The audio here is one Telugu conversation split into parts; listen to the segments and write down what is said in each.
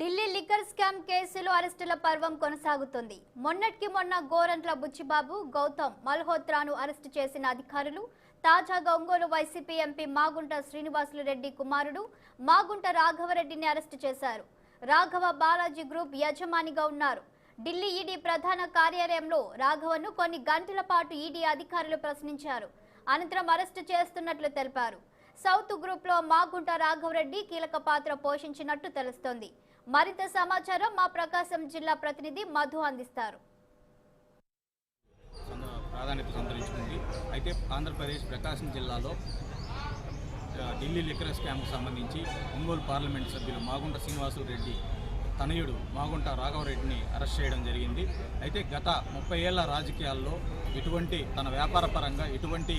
ఢిల్లీ లిక్కర్ స్కామ్ కేసులో అరెస్టుల పర్వం కొనసాగుతుంది. మొన్నటికి మొన్న గోరంట్ల బుచ్చిబాబు, గౌతమ్ మల్హోత్రాను అరెస్టు చేసిన అధికారులు తాజాగా ఒంగోలు వైసీపీ ఎంపీ మాగుంట శ్రీనివాసులు రెడ్డి కుమారుడు మాగుంట రాఘవరెడ్డిని అరెస్టు చేశారు. రాఘవ బాలాజీ గ్రూప్ యజమానిగా ఉన్నారు. ఢిల్లీ ఈడీ ప్రధాన కార్యాలయంలో రాఘవను కొన్ని గంటల పాటు ఈడీ అధికారులు ప్రశ్నించారు. అనంతరం అరెస్టు చేస్తున్నట్లు తెలిపారు. సౌత్ గ్రూప్ లో మాగుంట రాఘవరెడ్డి కీలక పాత్ర పోషించినట్టు తెలుస్తోంది. మరింత సమాచారం మా ప్రకాశం జిల్లా ప్రతినిధి మధు అందిస్తారు. ప్రాధాన్యత సంతరించుకుంది. అయితే ఆంధ్రప్రదేశ్ ప్రకాశం జిల్లాలో ఢిల్లీ లిక్కర్ స్కామ్కు సంబంధించి ఒంగోలు పార్లమెంటు సభ్యులు మాగుంట శ్రీనివాసులు రెడ్డి తనయుడు మాగుంట రాఘవరెడ్డిని అరెస్ట్ చేయడం జరిగింది. అయితే గత 30 ఏళ్ల రాజకీయాల్లో ఎటువంటి తన వ్యాపార పరంగా ఎటువంటి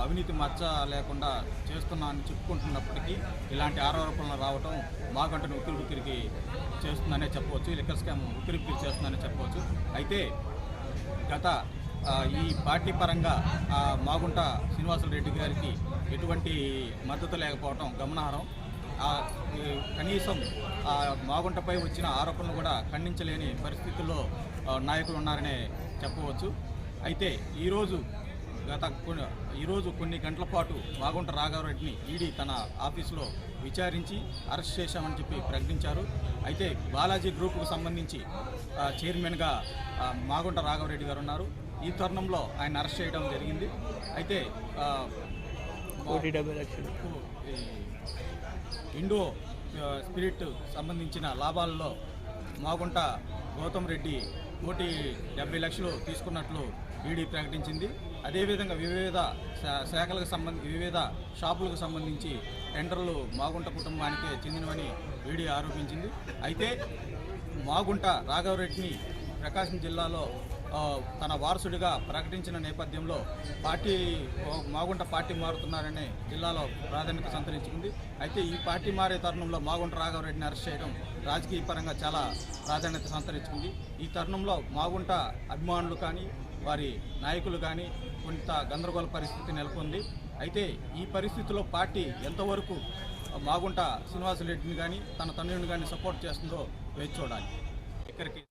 అవినీతి మచ్చ లేకుండా చేస్తున్నా అని చెప్పుకుంటున్నప్పటికీ ఇలాంటి ఆరోపణలు రావడం మాగుంటను ఉక్కిరికి చేస్తుందనే చెప్పవచ్చు. లిక్కర్ స్కామ్ ఉక్కిరికి చేస్తుందనే చెప్పవచ్చు. అయితే గత ఈ పార్టీ పరంగా మాగుంట శ్రీనివాసులు రెడ్డి గారికి ఎటువంటి మద్దతు లేకపోవడం గమనార్హం. కనీసం మాగుంటపై వచ్చిన ఆరోపణలు కూడా ఖండించలేని పరిస్థితుల్లో నాయకులు ఉన్నారనే చెప్పవచ్చు. అయితే ఈరోజు కొన్ని గంటల పాటు మాగుంట రాఘవరెడ్డిని ఈడీ తన ఆఫీసులో విచారించి అరెస్ట్ చేశామని చెప్పి ప్రకటించారు. అయితే బాలాజీ గ్రూప్కు సంబంధించి చైర్మన్గా మాగుంట రాఘవరెడ్డి గారు ఉన్నారు. ఈ తరుణంలో ఆయన అరెస్ట్ చేయడం జరిగింది. అయితే ఇండో స్పిరిట్ సంబంధించిన లాభాల్లో మాగుంట గౌతమ్ రెడ్డి 1,70,00,000 తీసుకున్నట్లు ఈడీ ప్రకటించింది. అదేవిధంగా వివిధ వివిధ షాపులకు సంబంధించి టెండర్లు మాగుంట కుటుంబానికే చెందినవని ఈడీ ఆరోపించింది. అయితే మాగుంట రాఘవరెడ్డిని ప్రకాశం జిల్లాలో తన వారసుడిగా ప్రకటించిన నేపథ్యంలో మాగుంట పార్టీ మారుతున్నారనే జిల్లాలో ప్రాధాన్యత సంతరించుకుంది. అయితే ఈ పార్టీ మారే తరుణంలో మాగుంట రాఘవరెడ్డిని అరెస్ట్ చేయడం రాజకీయ పరంగా చాలా ప్రాధాన్యత సంతరించుకుంది. ఈ తరుణంలో మాగుంట అభిమానులు కానీ వారి నాయకులు కానీ కొంత గందరగోళ పరిస్థితి నెలకొంది. అయితే ఈ పరిస్థితిలో పార్టీ ఎంతవరకు మాగుంట శ్రీనివాసులు రెడ్డిని కానీ తన తండ్రిని కానీ సపోర్ట్ చేస్తుందో వేచి చూడాలి. ఇక్కడికి